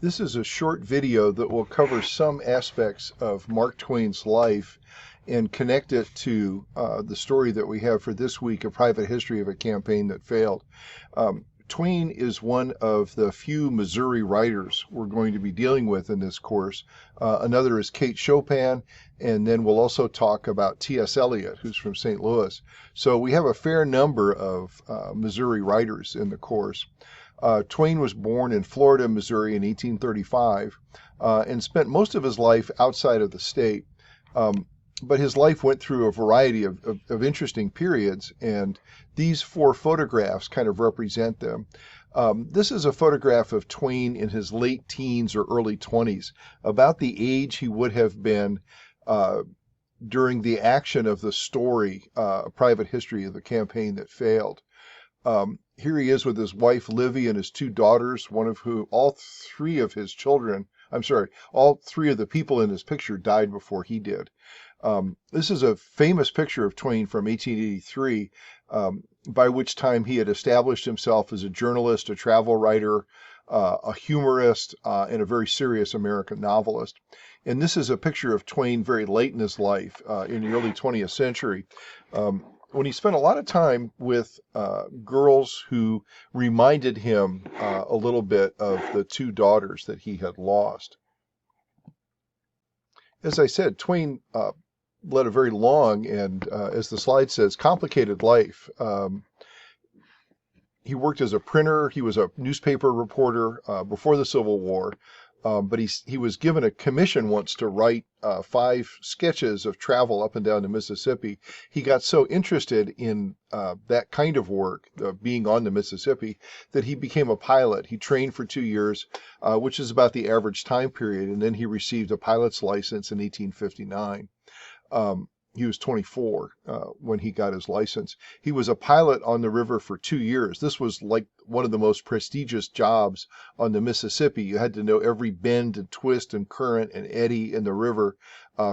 This is a short video that will cover some aspects of Mark Twain's life and connect it to the story that we have for this week, A Private History of a Campaign That Failed. Twain is one of the few Missouri writers we're going to be dealing with in this course. Another is Kate Chopin, and then we'll also talk about T.S. Eliot, who's from St. Louis. So we have a fair number of Missouri writers in the course. Twain was born in Florida, Missouri in 1835 and spent most of his life outside of the state. But his life went through a variety of interesting periods, and these four photographs kind of represent them. This is a photograph of Twain in his late teens or early 20s, about the age he would have been during the action of the story, A Private History of the Campaign That Failed. Here he is with his wife, Livy, and his two daughters, one of whom, all three of his children, all three of the people in this picture died before he did. This is a famous picture of Twain from 1883, by which time he had established himself as a journalist, a travel writer, a humorist, and a very serious American novelist. And this is a picture of Twain very late in his life, in the early 20th century. When he spent a lot of time with girls who reminded him a little bit of the two daughters that he had lost. As I said, Twain led a very long and, as the slide says, complicated life. He worked as a printer. He was a newspaper reporter before the Civil War. But he was given a commission once to write 5 sketches of travel up and down the Mississippi. He got so interested in that kind of work, being on the Mississippi, that he became a pilot. He trained for 2 years, which is about the average time period, and then he received a pilot's license in 1859. He was 24 when he got his license. He was a pilot on the river for 2 years. This was like one of the most prestigious jobs on the Mississippi. You had to know every bend and twist and current and eddy in the river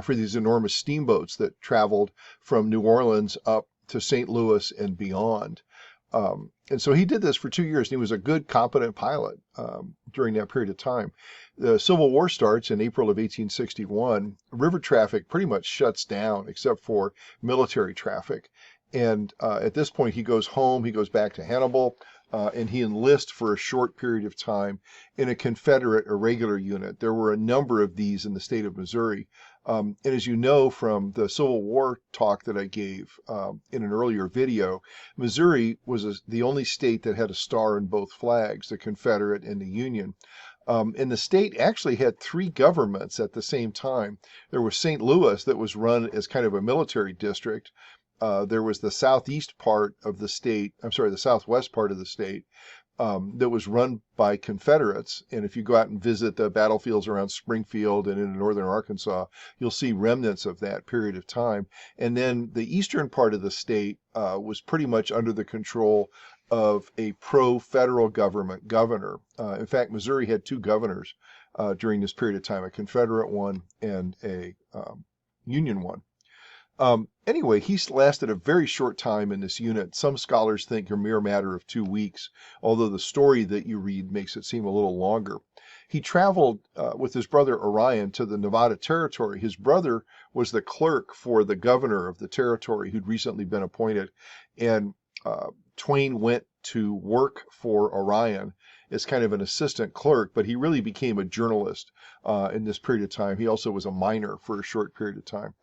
for these enormous steamboats that traveled from New Orleans up to St. Louis and beyond. And so he did this for 2 years, and he was a good, competent pilot during that period of time. The Civil War starts in April of 1861. River traffic pretty much shuts down except for military traffic. And at this point, he goes home, he goes back to Hannibal, and he enlists for a short period of time in a Confederate irregular unit. There were a number of these in the state of Missouri. And as you know from the Civil War talk that I gave in an earlier video, Missouri was the only state that had a star in both flags, the Confederate and the Union. And the state actually had 3 governments at the same time. There was St. Louis that was run as kind of a military district. There was the southwest part of the state that was run by Confederates. And if you go out and visit the battlefields around Springfield and in northern Arkansas, you'll see remnants of that period of time. And then the eastern part of the state was pretty much under the control of a pro-federal government governor. In fact, Missouri had 2 governors during this period of time, a Confederate one and a Union one. Anyway, he lasted a very short time in this unit. Some scholars think a mere matter of 2 weeks, although the story that you read makes it seem a little longer. He traveled with his brother Orion to the Nevada Territory. His brother was the clerk for the governor of the territory who'd recently been appointed, and Twain went to work for Orion as kind of an assistant clerk, but he really became a journalist in this period of time. He also was a miner for a short period of time.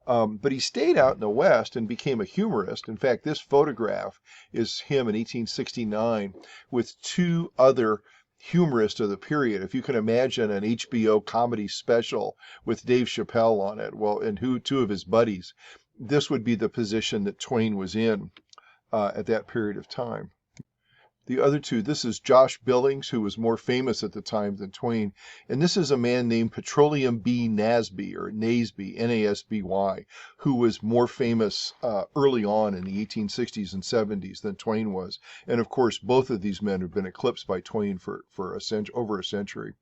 But he stayed out in the West and became a humorist. In fact, this photograph is him in 1869 with 2 other humorists of the period. If you can imagine an HBO comedy special with Dave Chappelle on it, well, and 2 of his buddies, this would be the position that Twain was in at that period of time. The other 2, this is Josh Billings, who was more famous at the time than Twain, and this is a man named Petroleum B. Nasby, or Nasby, N-A-S-B-Y, who was more famous early on in the 1860s and 70s than Twain was. And of course, both of these men have been eclipsed by Twain for over a century.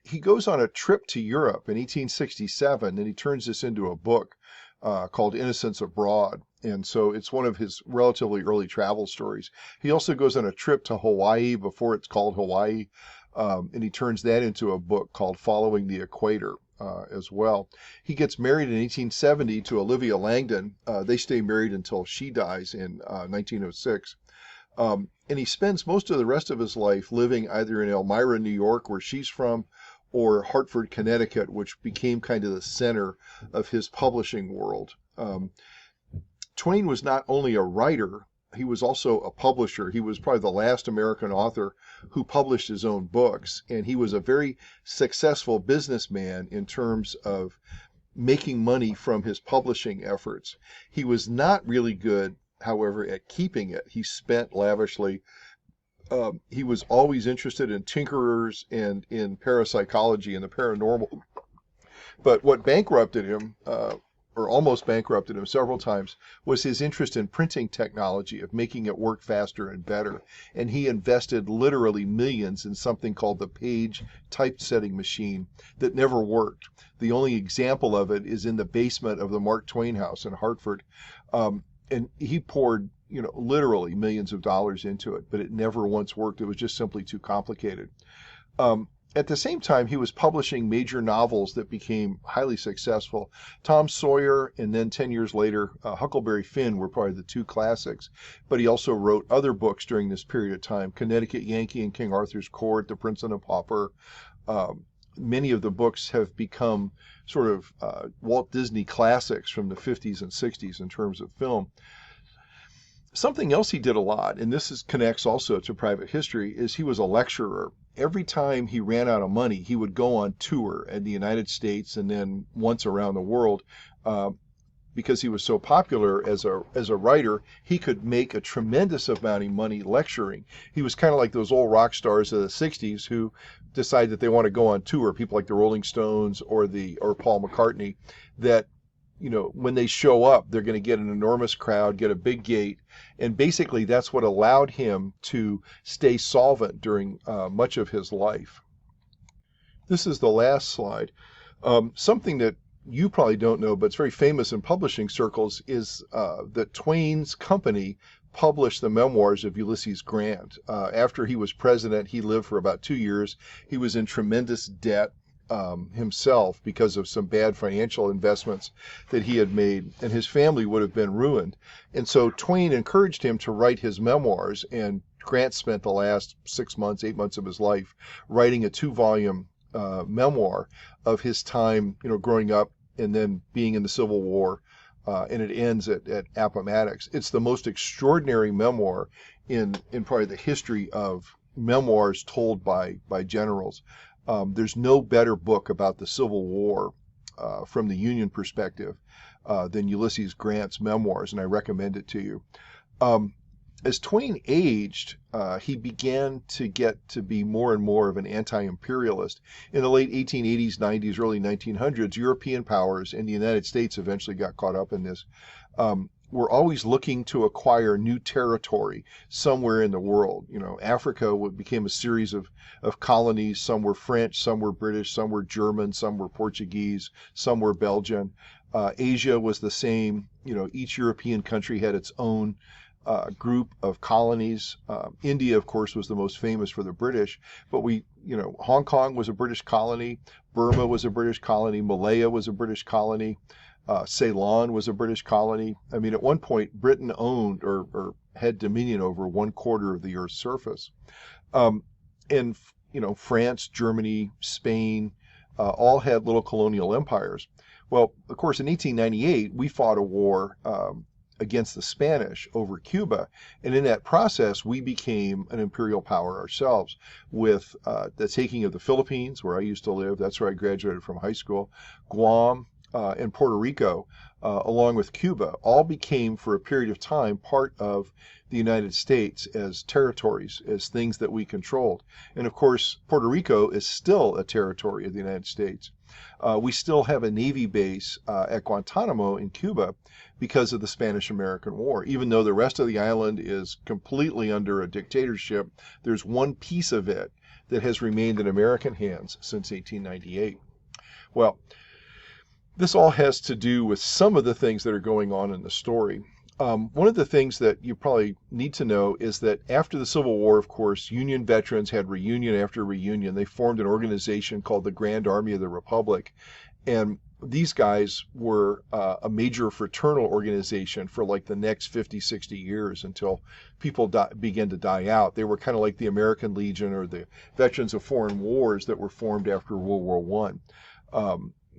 He goes on a trip to Europe in 1867, and he turns this into a book called Innocents Abroad. And so it's one of his relatively early travel stories. He also goes on a trip to Hawaii before it's called Hawaii. and he turns that into a book called Following the Equator as well. He gets married in 1870 to Olivia Langdon. They stay married until she dies in 1906. And he spends most of the rest of his life living either in Elmira, New York, where she's from, or Hartford, Connecticut, which became kind of the center of his publishing world. Twain was not only a writer, he was also a publisher. He was probably the last American author who published his own books, and he was a very successful businessman in terms of making money from his publishing efforts. He was not really good, however, at keeping it. He spent lavishly. He was always interested in tinkerers and in parapsychology and the paranormal. But what bankrupted him, or almost bankrupted him several times, was his interest in printing technology, of making it work faster and better. And he invested literally millions in something called the Page typesetting machine that never worked. The only example of it is in the basement of the Mark Twain house in Hartford. And he poured, literally millions of dollars into it, but it never once worked. It was just simply too complicated. At the same time, he was publishing major novels that became highly successful. Tom Sawyer, and then 10 years later, Huckleberry Finn were probably the two classics. But he also wrote other books during this period of time: Connecticut Yankee and King Arthur's Court, The Prince and the Pauper. Many of the books have become sort of Walt Disney classics from the 50s and 60s in terms of film. Something else he did a lot, and connects also to private history, is he was a lecturer. Every time he ran out of money, he would go on tour in the United States and then once around the world. Because he was so popular as a writer, he could make a tremendous amount of money lecturing. He was kind of like those old rock stars of the 60s who decide that they want to go on tour, people like the Rolling Stones or Paul McCartney, that when they show up, they're going to get an enormous crowd, get a big gate, and basically that's what allowed him to stay solvent during much of his life. This is the last slide. Something that you probably don't know, but it's very famous in publishing circles, is that Twain's company published the memoirs of Ulysses Grant. After he was president, he lived for about 2 years. He was in tremendous debt himself because of some bad financial investments that he had made, and his family would have been ruined. And so Twain encouraged him to write his memoirs, and Grant spent the last 6 months, 8 months of his life writing a 2-volume memoir of his time, growing up and then being in the Civil War, and it ends at Appomattox. It's the most extraordinary memoir in probably the history of memoirs told by generals. There's no better book about the Civil War from the Union perspective than Ulysses Grant's memoirs, and I recommend it to you. As Twain aged, he began to get to be more and more of an anti-imperialist. In the late 1880s, 90s, early 1900s, European powers, and the United States eventually got caught up in this, were always looking to acquire new territory somewhere in the world. Africa became a series of colonies. Some were French, some were British, some were German, some were Portuguese, some were Belgian. Asia was the same. Each European country had its own group of colonies. India, of course, was the most famous for the British, but Hong Kong was a British colony. Burma was a British colony. Malaya was a British colony. Ceylon was a British colony. I mean, at one point, Britain owned or had dominion over 1/4 of the Earth's surface. And, France, Germany, Spain, all had little colonial empires. Well, of course, in 1898, we fought a war against the Spanish over Cuba. And in that process, we became an imperial power ourselves with the taking of the Philippines, where I used to live. That's where I graduated from high school. Guam, and Puerto Rico, along with Cuba, all became for a period of time part of the United States as territories, as things that we controlled. And of course, Puerto Rico is still a territory of the United States. We still have a Navy base at Guantanamo in Cuba because of the Spanish-American War. Even though the rest of the island is completely under a dictatorship, there's one piece of it that has remained in American hands since 1898. Well, this all has to do with some of the things that are going on in the story. One of the things that you probably need to know is that after the Civil War, of course, Union veterans had reunion after reunion. They formed an organization called the Grand Army of the Republic. And these guys were a major fraternal organization for like the next 50, 60 years until people began to die out. They were kind of like the American Legion or the Veterans of Foreign Wars that were formed after World War One.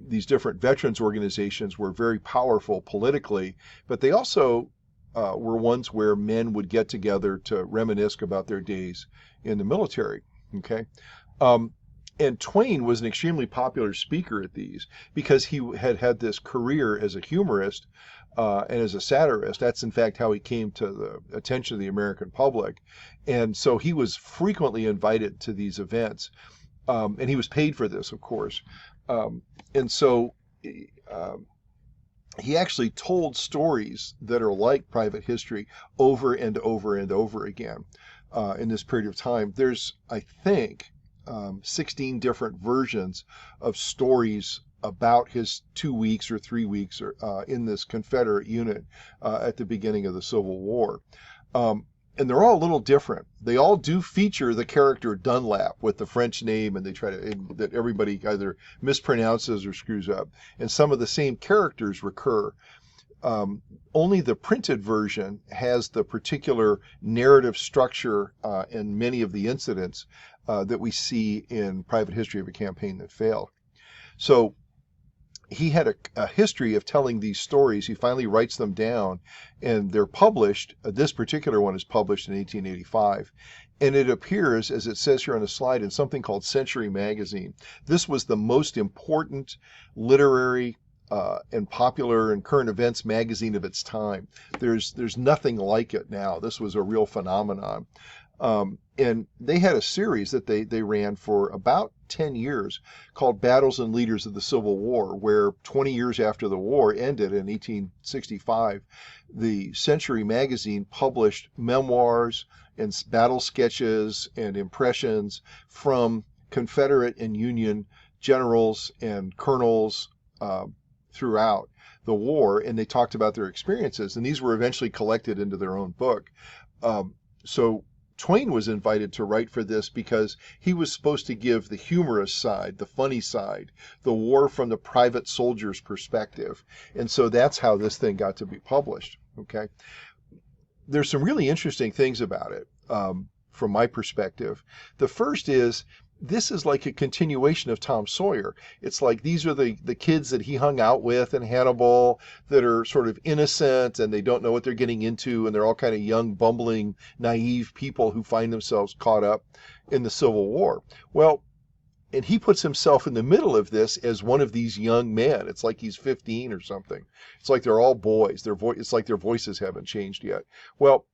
These different veterans organizations were very powerful politically, but they also were ones where men would get together to reminisce about their days in the military. Okay. Um, and Twain was an extremely popular speaker at these because he had had this career as a humorist and as a satirist. That's in fact how he came to the attention of the American public. And so he was frequently invited to these events. And he was paid for this, of course. And so he actually told stories that are like private history over and over and over again in this period of time. There's, I think, 16 different versions of stories about his 2 weeks or 3 weeks in this Confederate unit at the beginning of the Civil War. And they're all a little different. They all do feature the character Dunlap with the French name, and they try to that everybody either mispronounces or screws up. And some of the same characters recur. Only the printed version has the particular narrative structure and many of the incidents that we see in Private History of a Campaign That Failed. So he had a history of telling these stories. He finally writes them down, and they're published. This particular one is published in 1885. And it appears, as it says here on the slide, in something called Century Magazine. This was the most important literary and popular and current events magazine of its time. There's nothing like it now. This was a real phenomenon. And they had a series that they ran for about 10 years called Battles and Leaders of the Civil War, where 20 years after the war ended in 1865, the Century Magazine published memoirs and battle sketches and impressions from Confederate and Union generals and colonels throughout the war, and they talked about their experiences, and these were eventually collected into their own book. So Twain was invited to write for this because he was supposed to give the humorous side, the funny side, the war from the private soldier's perspective. And so that's how this thing got to be published. Okay. There's some really interesting things about it from my perspective. The first is this is like a continuation of Tom Sawyer. It's like these are the kids that he hung out with in Hannibal that are sort of innocent and they don't know what they're getting into, and they're all kind of young, bumbling, naive people who find themselves caught up in the Civil War. Well, and he puts himself in the middle of this as one of these young men. It's like he's 15 or something. It's like they're all boys. It's like their voices haven't changed yet. Well,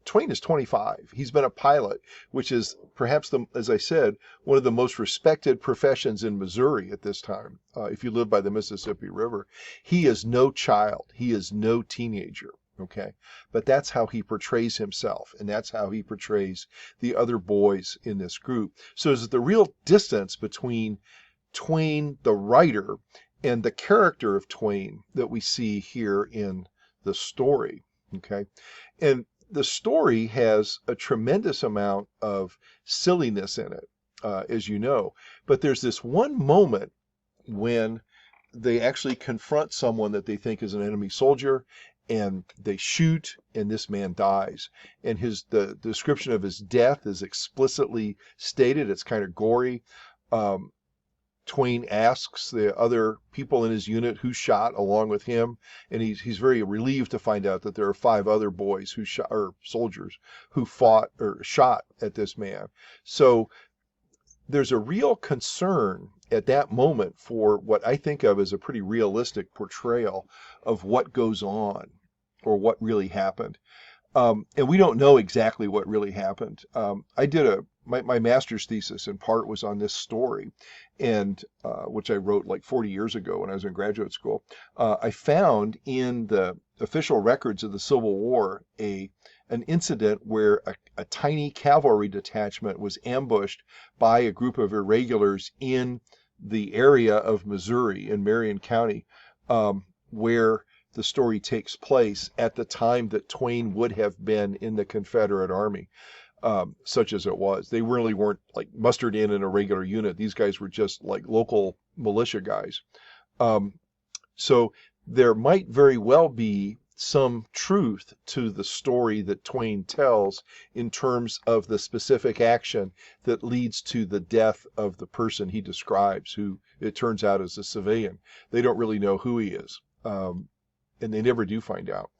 Twain is 25. He's been a pilot, which is perhaps, as I said, one of the most respected professions in Missouri at this time, if you live by the Mississippi River. He is no child. He is no teenager. Okay. But that's how he portrays himself, and that's how he portrays the other boys in this group. So there's the real distance between Twain, the writer, and the character of Twain that we see here in the story. Okay. And the story has a tremendous amount of silliness in it, as you know. But there's this one moment when they actually confront someone that they think is an enemy soldier, and they shoot, and this man dies. And the description of his death is explicitly stated. It's kind of gory. Twain asks the other people in his unit who shot along with him, and he's very relieved to find out that there are 5 other boys who shot, or soldiers who fought or shot at this man. So there's a real concern at that moment for what I think of as a pretty realistic portrayal of what goes on or what really happened. And we don't know exactly what really happened. I did my master's thesis in part was on this story, and which I wrote like 40 years ago when I was in graduate school. I found in the official records of the Civil War an incident where a tiny cavalry detachment was ambushed by a group of irregulars in the area of Missouri in Marion County, where the story takes place at the time that Twain would have been in the Confederate Army, such as it was. They really weren't like mustered in a regular unit. These guys were just like local militia guys. Um, so there might very well be some truth to the story that Twain tells in terms of the specific action that leads to the death of the person he describes, who it turns out is a civilian. They don't really know who he is, and they never do find out.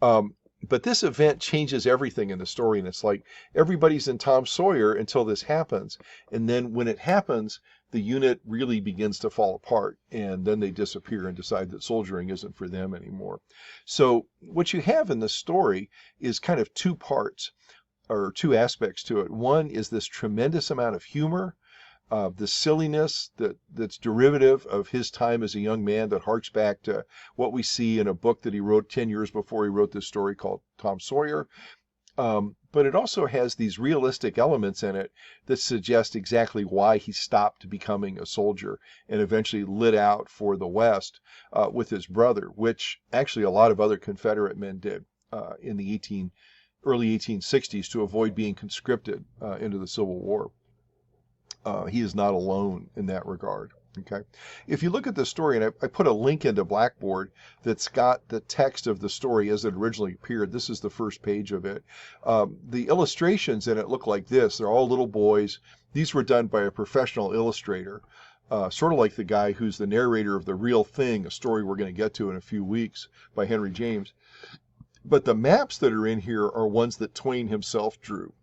Um, but this event changes everything in the story, and it's like everybody's in Tom Sawyer until this happens. And then when it happens, the unit really begins to fall apart, and then they disappear and decide that soldiering isn't for them anymore. So what you have in the story is kind of two parts, or two aspects to it. One is this tremendous amount of humor, the silliness that's derivative of his time as a young man, that harks back to what we see in a book that he wrote 10 years before he wrote this story called Tom Sawyer. But it also has these realistic elements in it that suggest exactly why he stopped becoming a soldier and eventually lit out for the West with his brother, which actually a lot of other Confederate men did in the early 1860s to avoid being conscripted into the Civil War. He is not alone in that regard. Okay. If you look at the story, and I put a link into Blackboard that's got the text of the story as it originally appeared. This is the first page of it. The illustrations in it look like this. They're all little boys. These were done by a professional illustrator, sort of like the guy who's the narrator of The Real Thing, a story we're going to get to in a few weeks, by Henry James. But the maps that are in here are ones that Twain himself drew.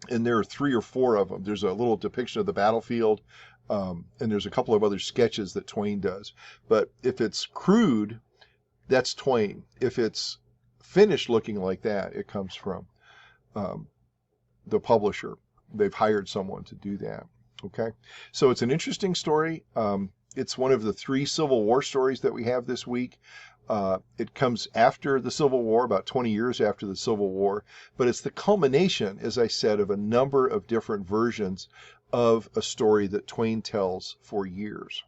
And there are 3 or 4 of them. There's a little depiction of the battlefield, and there's a couple of other sketches that Twain does. But if it's crude, that's Twain. If it's finished looking like that, it comes from the publisher. They've hired someone to do that. Okay, so it's an interesting story. It's one of the 3 Civil War stories that we have this week. It comes after the Civil War, about 20 years after the Civil War, but it's the culmination, as I said, of a number of different versions of a story that Twain tells for years.